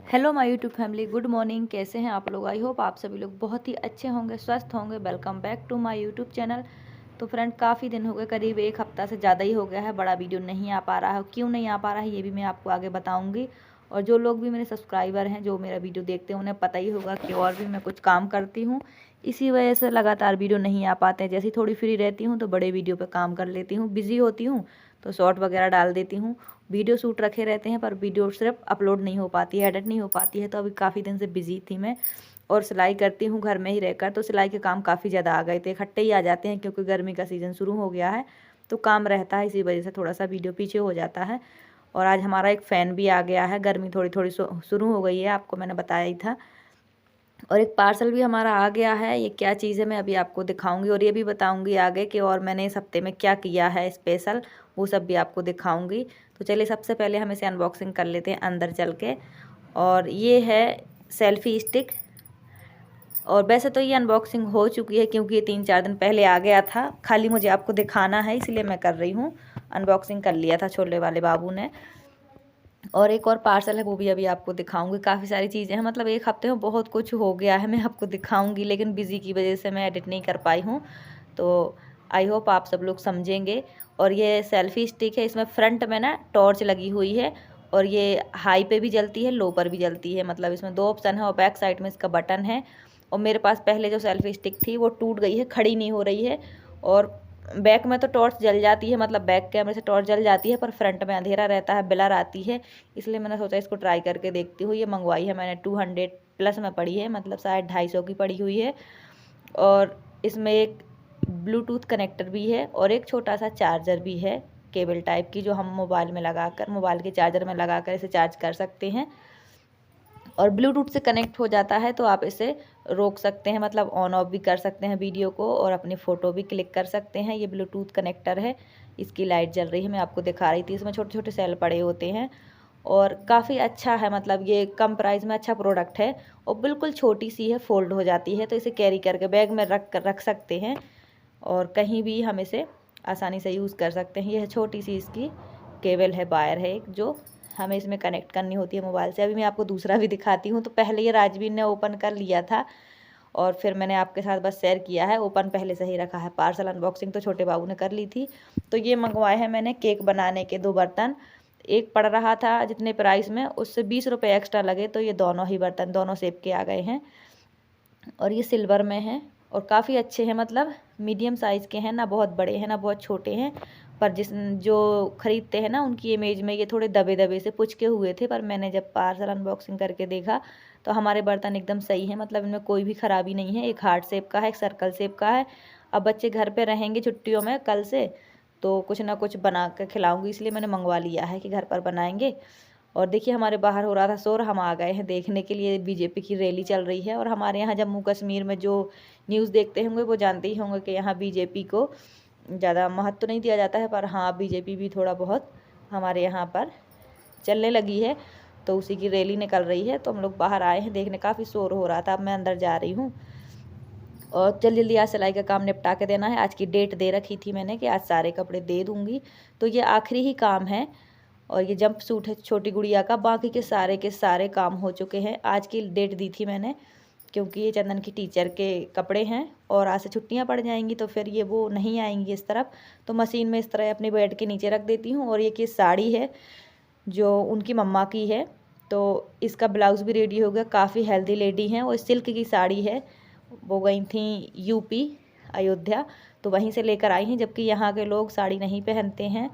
Hello my YouTube family, good morning. कैसे हैं आप लोग? आई होप आप सभी लोग बहुत ही अच्छे होंगे, स्वस्थ होंगे। Welcome back to my YouTube channel. तो फ्रेंड, काफ़ी दिन हो गए, करीब एक हफ्ता से ज़्यादा ही हो गया है, बड़ा वीडियो नहीं आ पा रहा है। क्यों नहीं आ पा रहा है ये भी मैं आपको आगे बताऊंगी। और जो लोग भी मेरे सब्सक्राइबर हैं, जो मेरा वीडियो देखते हैं, उन्हें पता ही होगा कि और भी मैं कुछ काम करती हूँ, इसी वजह से लगातार वीडियो नहीं आ पाते हैं। जैसे थोड़ी फ्री रहती हूँ तो बड़े वीडियो पर काम कर लेती हूँ, बिजी होती हूँ तो शॉर्ट वगैरह डाल देती हूँ। वीडियो शूट रखे रहते हैं पर वीडियो सिर्फ अपलोड नहीं हो पाती है, एडिट नहीं हो पाती है। तो अभी काफ़ी दिन से बिजी थी मैं। और सिलाई करती हूँ घर में ही रहकर, तो सिलाई के काम काफ़ी ज़्यादा आ गए थे, इकट्ठे ही आ जाते हैं क्योंकि गर्मी का सीज़न शुरू हो गया है तो काम रहता है, इसी वजह से थोड़ा सा वीडियो पीछे हो जाता है। और आज हमारा एक फ़ैन भी आ गया है, गर्मी थोड़ी थोड़ी शुरू हो गई है, आपको मैंने बताया ही था। और एक पार्सल भी हमारा आ गया है। ये क्या चीज़ है मैं अभी आपको दिखाऊंगी और ये भी बताऊंगी आगे कि और मैंने इस हफ्ते में क्या किया है स्पेशल, वो सब भी आपको दिखाऊंगी। तो चलिए सबसे पहले हम इसे अनबॉक्सिंग कर लेते हैं अंदर चल के। और ये है सेल्फ़ी स्टिक। और वैसे तो ये अनबॉक्सिंग हो चुकी है क्योंकि ये 3-4 दिन पहले आ गया था, खाली मुझे आपको दिखाना है इसलिए मैं कर रही हूँ। अनबॉक्सिंग कर लिया था छोले वाले बाबू ने। और एक और पार्सल है, वो भी अभी आपको दिखाऊंगी। काफ़ी सारी चीज़ें हैं, मतलब एक हफ्ते में बहुत कुछ हो गया है, मैं आपको दिखाऊंगी, लेकिन बिज़ी की वजह से मैं एडिट नहीं कर पाई हूँ। तो आई होप आप सब लोग समझेंगे। और ये सेल्फ़ी स्टिक है, इसमें फ्रंट में ना टॉर्च लगी हुई है और ये हाई पे भी जलती है, लो पर भी जलती है। मतलब इसमें 2 ऑप्शन है और बैक साइड में इसका बटन है। और मेरे पास पहले जो सेल्फ़ी स्टिक थी वो टूट गई है, खड़ी नहीं हो रही है। और बैक में तो टॉर्च जल जाती है, मतलब बैक कैमरे से टॉर्च जल जाती है, पर फ्रंट में अंधेरा रहता है, ब्लर आती है। इसलिए मैंने सोचा इसको ट्राई करके देखती हूँ। ये मंगवाई है मैंने 200 प्लस में पड़ी है, मतलब शायद 250 की पड़ी हुई है। और इसमें एक ब्लूटूथ कनेक्टर भी है और एक छोटा सा चार्जर भी है, केबल टाइप की, जो हम मोबाइल में लगाकर, मोबाइल के चार्जर में लगाकर इसे चार्ज कर सकते हैं। और ब्लूटूथ से कनेक्ट हो जाता है तो आप इसे रोक सकते हैं, मतलब ऑन ऑफ भी कर सकते हैं वीडियो को, और अपनी फ़ोटो भी क्लिक कर सकते हैं। ये ब्लूटूथ कनेक्टर है, इसकी लाइट जल रही है, मैं आपको दिखा रही थी। इसमें छोटे छोटे सेल पड़े होते हैं और काफ़ी अच्छा है, मतलब ये कम प्राइस में अच्छा प्रोडक्ट है। और बिल्कुल छोटी सी है, फोल्ड हो जाती है, तो इसे कैरी करके बैग में रख सकते हैं और कहीं भी हम इसे आसानी से यूज़ कर सकते हैं। यह छोटी सी इसकी केबल है, वायर है एक, जो हमें इसमें कनेक्ट करनी होती है मोबाइल से। अभी मैं आपको दूसरा भी दिखाती हूँ। तो पहले ये राजवीर ने ओपन कर लिया था और फिर मैंने आपके साथ बस शेयर किया है, ओपन पहले से ही रखा है। पार्सल अनबॉक्सिंग तो छोटे बाबू ने कर ली थी। तो ये मंगवाए हैं मैंने केक बनाने के 2 बर्तन। एक पड़ रहा था जितने प्राइस में, उससे 20 रुपये एक्स्ट्रा लगे, तो ये दोनों ही बर्तन दोनों शेप के आ गए हैं। और ये सिल्वर में है और काफ़ी अच्छे हैं, मतलब मीडियम साइज़ के हैं, ना बहुत बड़े हैं ना बहुत छोटे हैं। पर जो ख़रीदते हैं ना, उनकी इमेज में ये थोड़े दबे दबे से पुचके हुए थे, पर मैंने जब पार्सल अनबॉक्सिंग करके देखा तो हमारे बर्तन एकदम सही हैं, मतलब इनमें कोई भी ख़राबी नहीं है। एक हार्ट शेप का है, एक सर्कल शेप का है। अब बच्चे घर पे रहेंगे छुट्टियों में कल से, तो कुछ ना कुछ बना कर खिलाऊँगी, इसलिए मैंने मंगवा लिया है कि घर पर बनाएंगे। और देखिए हमारे बाहर हो रहा था शोर, हम आ गए हैं देखने के लिए। बीजेपी की रैली चल रही है और हमारे यहाँ जम्मू कश्मीर में जो न्यूज़ देखते होंगे वो जानते ही होंगे कि यहाँ बीजेपी को ज़्यादा महत्व नहीं दिया जाता है, पर हाँ बीजेपी भी थोड़ा बहुत हमारे यहाँ पर चलने लगी है। तो उसी की रैली निकल रही है, तो हम लोग बाहर आए हैं देखने। काफ़ी शोर हो रहा था, अब मैं अंदर जा रही हूँ। और जल्दी जल्दी आज सिलाई का काम निपटा के देना है। आज की डेट दे रखी थी मैंने कि आज सारे कपड़े दे दूँगी, तो ये आखिरी ही काम है। और ये जंप सूट है छोटी गुड़िया का, बाकी के सारे काम हो चुके हैं। आज की डेट दी थी मैंने क्योंकि ये चंदन की टीचर के कपड़े हैं और आज से छुट्टियां पड़ जाएंगी, तो फिर ये वो नहीं आएंगी इस तरफ। तो मशीन में इस तरह अपने बेड के नीचे रख देती हूँ। और ये की साड़ी है जो उनकी मम्मा की है, तो इसका ब्लाउज़ भी रेडी हो गया। काफ़ी हेल्दी लेडी हैं और सिल्क की साड़ी है। वो गई थी यूपी अयोध्या, तो वहीं से लेकर आई हैं, जबकि यहाँ के लोग साड़ी नहीं पहनते हैं।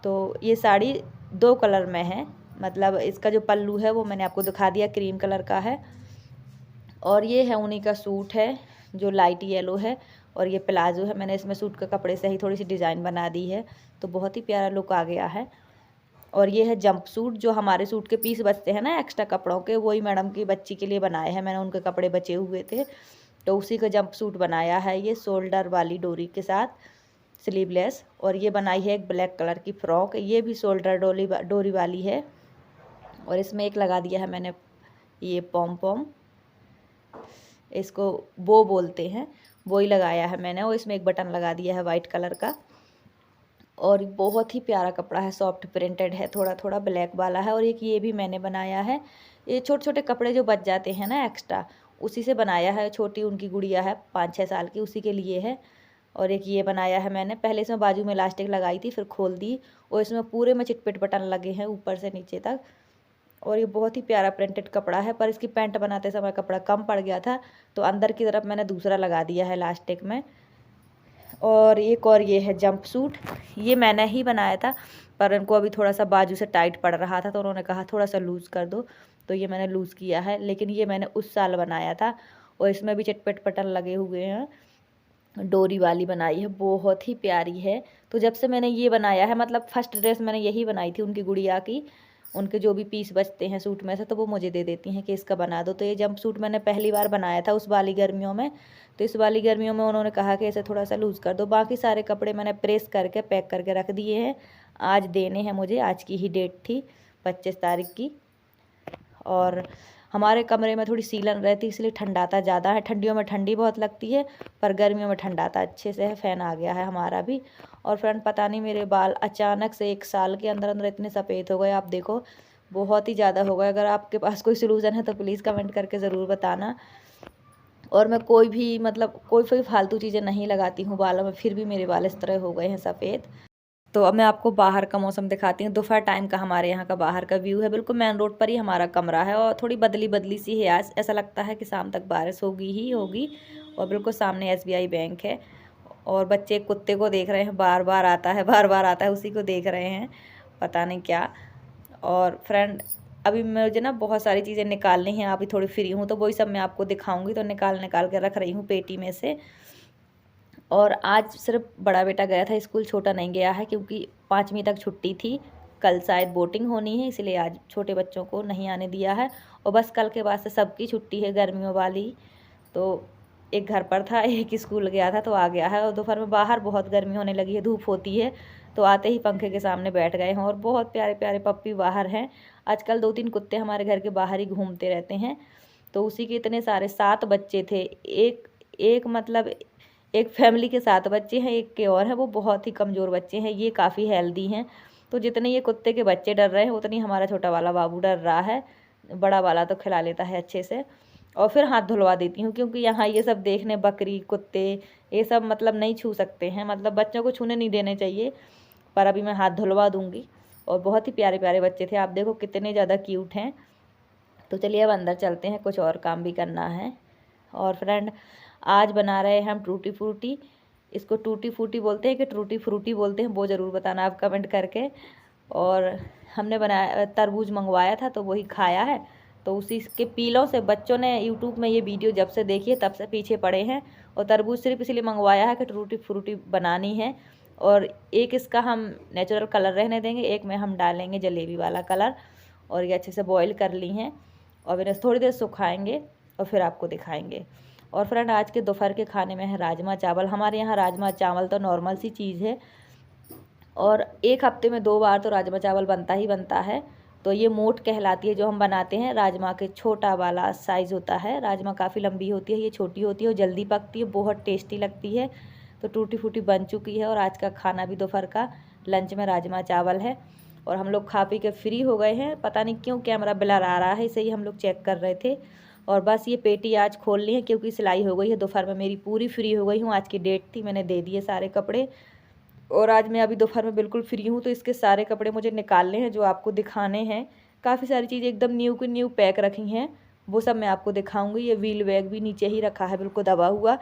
तो ये साड़ी 2 कलर में है, मतलब इसका जो पल्लू है वो मैंने आपको दिखा दिया, क्रीम कलर का है। और ये है उन्हीं का सूट है जो लाइट येलो है। और ये प्लाजो है, मैंने इसमें सूट के कपड़े से ही थोड़ी सी डिज़ाइन बना दी है, तो बहुत ही प्यारा लुक आ गया है। और ये है जंप सूट, जो हमारे सूट के पीस बचते हैं ना एक्स्ट्रा कपड़ों के, वही मैडम की बच्ची के लिए बनाए हैं मैंने, उनके कपड़े बचे हुए थे तो उसी का जंप सूट बनाया है। ये शोल्डर वाली डोरी के साथ, स्लीवलेस। और ये बनाई है एक ब्लैक कलर की फ़्रॉक, ये भी शोल्डर डोरी वाली है। और इसमें एक लगा दिया है मैंने ये पॉम पॉम, इसको बो बोलते हैं, वो ही लगाया है मैंने। और इसमें एक बटन लगा दिया है वाइट कलर का। और बहुत ही प्यारा कपड़ा है, सॉफ्ट प्रिंटेड है, थोड़ा थोड़ा ब्लैक वाला है। और एक ये भी मैंने बनाया है, ये छोटे छोटे कपड़े जो बच जाते हैं ना एक्स्ट्रा, उसी से बनाया है। छोटी उनकी गुड़िया है 5-6 साल की, उसी के लिए है। और एक ये बनाया है मैंने, पहले इसमें बाजू में इलास्टिक लगाई थी, फिर खोल दी, और इसमें पूरे में चिटपिट बटन लगे हैं ऊपर से नीचे तक। और ये बहुत ही प्यारा प्रिंटेड कपड़ा है, पर इसकी पैंट बनाते समय कपड़ा कम पड़ गया था, तो अंदर की तरफ मैंने दूसरा लगा दिया है इलास्टिक में। और एक और ये है जंप सूट, ये मैंने ही बनाया था, पर उनको अभी थोड़ा सा बाजू से टाइट पड़ रहा था, तो उन्होंने कहा थोड़ा सा लूज़ कर दो, तो ये मैंने लूज़ किया है। लेकिन ये मैंने उस साल बनाया था, और इसमें भी चटपट बटन लगे हुए हैं, डोरी वाली बनाई है, बहुत ही प्यारी है। तो जब से मैंने ये बनाया है, मतलब फर्स्ट ड्रेस मैंने यही बनाई थी उनकी गुड़िया की। उनके जो भी पीस बचते हैं सूट में से, तो वो मुझे दे देती हैं कि इसका बना दो। तो ये जंप सूट मैंने पहली बार बनाया था उस वाली गर्मियों में, तो इस वाली गर्मियों में उन्होंने कहा कि इसे थोड़ा सा लूज़ कर दो। बाकी सारे कपड़े मैंने प्रेस करके पैक करके रख दिए हैं, आज देने हैं मुझे, आज की ही डेट थी 25 तारीख की। और हमारे कमरे में थोड़ी सीलन रहती है, इसलिए ठंडाता ज़्यादा है। ठंडियों में ठंडी बहुत लगती है, पर गर्मियों में ठंडाता अच्छे से है। फ़ैन आ गया है हमारा भी। और फ्रेंड पता नहीं मेरे बाल अचानक से 1 साल के अंदर अंदर इतने सफ़ेद हो गए, आप देखो बहुत ही ज़्यादा हो गए। अगर आपके पास कोई सलूशन है तो प्लीज़ कमेंट करके ज़रूर बताना। और मैं कोई भी मतलब कोई फालतू चीज़ें नहीं लगाती हूँ बालों में, फिर भी मेरे बाल इस तरह हो गए हैं सफ़ेद। तो अब मैं आपको बाहर का मौसम दिखाती हूँ। दोपहर टाइम का हमारे यहाँ का बाहर का व्यू है, बिल्कुल मेन रोड पर ही हमारा कमरा है, और थोड़ी बदली बदली सी है आज, ऐसा लगता है कि शाम तक बारिश होगी ही होगी। और बिल्कुल सामने SBI बैंक है, और बच्चे कुत्ते को देख रहे हैं, बार बार आता है बार बार आता है, उसी को देख रहे हैं, पता नहीं क्या। और फ्रेंड अभी मुझे ना बहुत सारी चीज़ें निकालनी हैं, अभी थोड़ी फ्री हूँ, तो वही सब मैं आपको दिखाऊँगी। तो निकाल के रख रही हूँ पेटी में से। और आज सिर्फ बड़ा बेटा गया था स्कूल, छोटा नहीं गया है, क्योंकि 5वीं तक छुट्टी थी। कल शायद बोटिंग होनी है, इसलिए आज छोटे बच्चों को नहीं आने दिया है। और बस कल के बाद से सबकी छुट्टी है गर्मियों वाली। तो एक घर पर था, एक स्कूल गया था, तो आ गया है। और दोपहर में बाहर बहुत गर्मी होने लगी है, धूप होती है, तो आते ही पंखे के सामने बैठ गए हैं। और बहुत प्यारे प्यारे पप्पी बाहर हैं। आजकल 2-3 कुत्ते हमारे घर के बाहर ही घूमते रहते हैं। तो उसी के इतने सारे 7 बच्चे थे। एक मतलब एक फैमिली के 7 बच्चे हैं, एक के और हैं, वो बहुत ही कमज़ोर बच्चे हैं, ये काफ़ी हेल्दी हैं। तो जितने ये कुत्ते के बच्चे डर रहे हैं, उतनी हमारा छोटा वाला बाबू डर रहा है। बड़ा वाला तो खिला लेता है अच्छे से, और फिर हाथ धुलवा देती हूँ, क्योंकि यहाँ ये सब देखने बकरी कुत्ते ये सब मतलब नहीं छू सकते हैं, मतलब बच्चों को छूने नहीं देने चाहिए। पर अभी मैं हाथ धुलवा दूँगी। और बहुत ही प्यारे प्यारे बच्चे थे, आप देखो कितने ज़्यादा क्यूट हैं। तो चलिए अब अंदर चलते हैं, कुछ और काम भी करना है। और फ्रेंड आज बना रहे हैं हम टूटी फ्रूटी। इसको टूटी फ्रूटी बोलते हैं कि टूटी फ्रूटी बोलते हैं, वो ज़रूर बताना आप कमेंट करके। और हमने बनाया, तरबूज मंगवाया था तो वही खाया है। तो उसी के पीलों से बच्चों ने यूट्यूब में ये वीडियो जब से देखी है तब से पीछे पड़े हैं। और तरबूज सिर्फ इसलिए मंगवाया है कि टूटी फ्रूटी बनानी है। और एक इसका हम नेचुरल कलर रहने देंगे, एक में हम डालेंगे जलेबी वाला कलर। और ये अच्छे से बॉईल कर ली हैं, और फिर थोड़ी देर सुखाएंगे और फिर आपको दिखाएंगे। और फ्रेंड आज के दोपहर के खाने में है राजमा चावल। हमारे यहाँ राजमा चावल तो नॉर्मल सी चीज़ है, और एक हफ्ते में 2 बार तो राजमा चावल बनता ही बनता है। तो ये मोठ कहलाती है जो हम बनाते हैं, राजमा के छोटा वाला साइज़ होता है। राजमा काफ़ी लंबी होती है, ये छोटी होती है और जल्दी पकती है, बहुत टेस्टी लगती है। तो टूटी फूटी बन चुकी है, और आज का खाना भी दोपहर का लंच में राजमा चावल है। और हम लोग खा पी के फ्री हो गए हैं। पता नहीं क्यों कैमरा ब्लर आ रहा है, इसे ही हम लोग चेक कर रहे थे। और बस ये पेटी आज खोल ली है, क्योंकि सिलाई हो गई है। दोपहर में मेरी पूरी फ्री हो गई हूँ, आज की डेट थी, मैंने दे दिए सारे कपड़े। और आज मैं अभी दोपहर में बिल्कुल फ्री हूँ, तो इसके सारे कपड़े मुझे निकालने हैं जो आपको दिखाने हैं। काफ़ी सारी चीज़ें एकदम न्यू की न्यू पैक रखी हैं, वो सब मैं आपको दिखाऊंगी। ये व्हील बैग भी नीचे ही रखा है बिल्कुल दबा हुआ,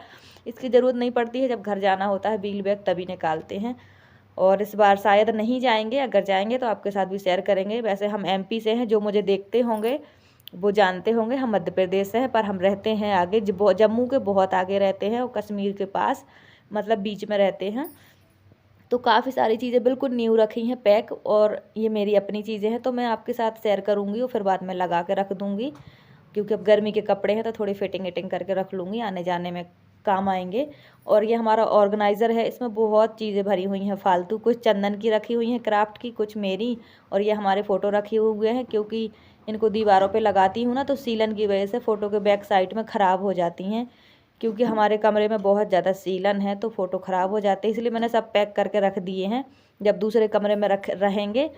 इसकी ज़रूरत नहीं पड़ती है, जब घर जाना होता है व्हील बैग तभी निकालते हैं। और इस बार शायद नहीं जाएंगे, अगर जाएंगे तो आपके साथ भी शेयर करेंगे। वैसे हम MP से हैं, जो मुझे देखते होंगे वो जानते होंगे, हम मध्य प्रदेश से हैं, पर हम रहते हैं आगे, जम्मू के बहुत आगे रहते हैं, और कश्मीर के पास, मतलब बीच में रहते हैं। तो काफ़ी सारी चीज़ें बिल्कुल न्यू रखी हैं पैक, और ये मेरी अपनी चीज़ें हैं, तो मैं आपके साथ शेयर करूँगी और फिर बाद में लगा के रख दूँगी, क्योंकि अब गर्मी के कपड़े हैं तो थोड़ी फिटिंग विटिंग करके रख लूँगी, आने जाने में काम आएंगे। और ये हमारा ऑर्गेनाइज़र है, इसमें बहुत चीज़ें भरी हुई हैं फालतू, कुछ चंदन की रखी हुई हैं क्राफ्ट की, कुछ मेरी, और ये हमारे फ़ोटो रखे हुए हैं, क्योंकि इनको दीवारों पे लगाती हूँ ना, तो सीलन की वजह से फ़ोटो के बैक साइड में ख़राब हो जाती हैं, क्योंकि हमारे कमरे में बहुत ज़्यादा सीलन है, तो फ़ोटो ख़राब हो जाते हैं, इसलिए मैंने सब पैक करके रख दिए हैं। जब दूसरे कमरे में रहेंगे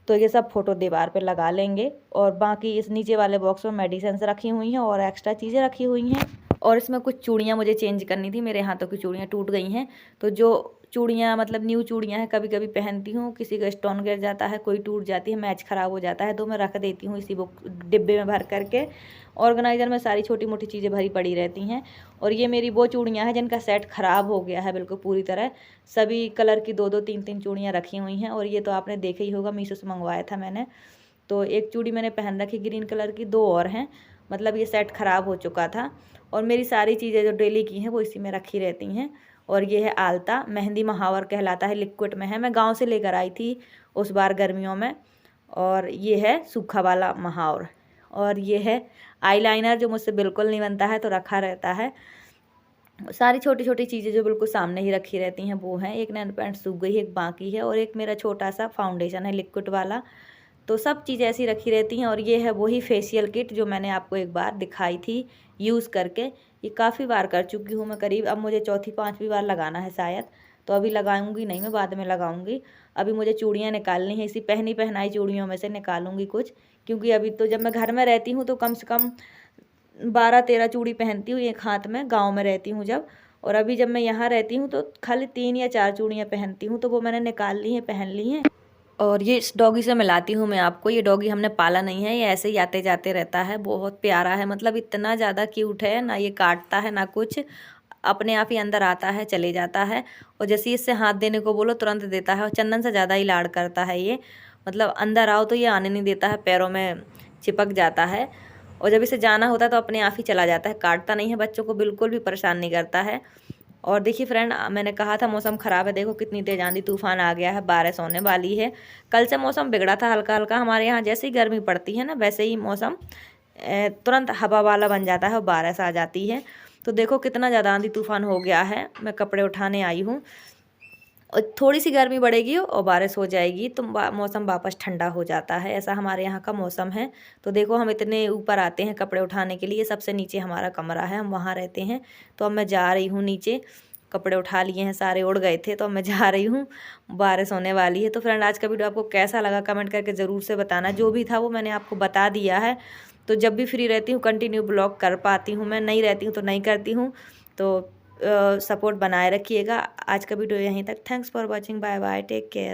तो ये सब फ़ोटो दीवार पे लगा लेंगे। और बाकी इस नीचे वाले बॉक्स में मेडिसिन्स रखी हुई हैं और एक्स्ट्रा चीज़ें रखी हुई हैं। और इसमें कुछ चूड़ियाँ मुझे चेंज करनी थी, मेरे हाथों की चूड़ियाँ टूट गई हैं। तो जो चूड़ियाँ मतलब न्यू चूड़ियाँ हैं, कभी कभी पहनती हूँ, किसी का स्टोन गिर जाता है, कोई टूट जाती है, मैच ख़राब हो जाता है, तो मैं रख देती हूँ इसी बुक डिब्बे में भर करके। ऑर्गेनाइज़र में सारी छोटी मोटी चीज़ें भरी पड़ी रहती हैं। और ये मेरी वो चूड़ियाँ हैं जिनका सेट ख़राब हो गया है बिल्कुल पूरी तरह। सभी कलर की 2-2 3-3 चूड़ियाँ रखी हुई हैं। और ये तो आपने देखा ही होगा, मीशो से मंगवाया था मैंने। तो एक चूड़ी मैंने पहन रखी ग्रीन कलर की, 2 और हैं, मतलब ये सेट ख़राब हो चुका था। और मेरी सारी चीज़ें जो डेली की हैं वो इसी में रखी रहती हैं। और ये है आलता, मेहंदी महावर कहलाता है, लिक्विड में है, मैं गांव से लेकर आई थी उस बार गर्मियों में। और ये है सूखा वाला महावर। और ये है आईलाइनर जो मुझसे बिल्कुल नहीं बनता है तो रखा रहता है। सारी छोटी छोटी चीज़ें जो बिल्कुल सामने ही रखी रहती हैं वो हैं। एक नेल पेंट सूख गई है, एक बाकी है, और एक मेरा छोटा सा फाउंडेशन है लिक्विड वाला। तो सब चीज़ें ऐसी रखी रहती हैं। और ये है वही फेशियल किट जो मैंने आपको एक बार दिखाई थी यूज़ करके। ये काफ़ी बार कर चुकी हूँ मैं करीब, अब मुझे चौथी पाँचवीं बार लगाना है शायद। तो अभी लगाऊंगी नहीं, मैं बाद में लगाऊंगी। अभी मुझे चूड़ियाँ निकालनी है, इसी पहनी पहनाई चूड़ियों में से निकालूंगी कुछ। क्योंकि अभी तो जब मैं घर में रहती हूँ तो कम से कम 12-13 चूड़ी पहनती हूँ एक हाथ में, गाँव में रहती हूँ जब। और अभी जब मैं यहाँ रहती हूँ तो खाली 3 या 4 चूड़ियाँ पहनती हूँ, तो वो मैंने निकाल ली हैं, पहन ली हैं। और ये इस डॉगी से मिलाती हूँ मैं आपको। ये डॉगी हमने पाला नहीं है, ये ऐसे ही आते जाते रहता है, बहुत प्यारा है, मतलब इतना ज़्यादा क्यूट है ना। ये काटता है ना कुछ, अपने आप ही अंदर आता है चले जाता है। और जैसे इससे हाथ देने को बोलो तुरंत देता है। और चंदन से ज़्यादा ही लाड़ करता है ये, मतलब अंदर आओ तो ये आने नहीं देता है, पैरों में चिपक जाता है। और जब इसे जाना होता है तो अपने आप ही चला जाता है, काटता नहीं है, बच्चों को बिल्कुल भी परेशान नहीं करता है। और देखिए फ्रेंड, मैंने कहा था मौसम ख़राब है, देखो कितनी तेज़ आंधी तूफान आ गया है, बारिश होने वाली है। कल से मौसम बिगड़ा था हल्का हल्का हमारे यहाँ, जैसे ही गर्मी पड़ती है ना वैसे ही मौसम तुरंत हवा वाला बन जाता है और बारिश आ जाती है। तो देखो कितना ज़्यादा आंधी तूफान हो गया है। मैं कपड़े उठाने आई हूँ, और थोड़ी सी गर्मी बढ़ेगी और बारिश हो जाएगी तो मौसम वापस ठंडा हो जाता है। ऐसा हमारे यहाँ का मौसम है। तो देखो हम इतने ऊपर आते हैं कपड़े उठाने के लिए, सबसे नीचे हमारा कमरा है, हम वहाँ रहते हैं। तो अब मैं जा रही हूँ नीचे, कपड़े उठा लिए हैं, सारे उड़ गए थे, तो अब मैं जा रही हूँ, बारिश होने वाली है। तो फ्रेंड, आज का वीडियो आपको कैसा लगा कमेंट करके ज़रूर से बताना। जो भी था वो मैंने आपको बता दिया है। तो जब भी फ्री रहती हूँ कंटिन्यू ब्लॉग कर पाती हूँ, मैं नहीं रहती हूँ तो नहीं करती हूँ। तो सपोर्ट बनाए रखिएगा। आज का वीडियो यहीं तक। Thanks for watching, bye bye, take care.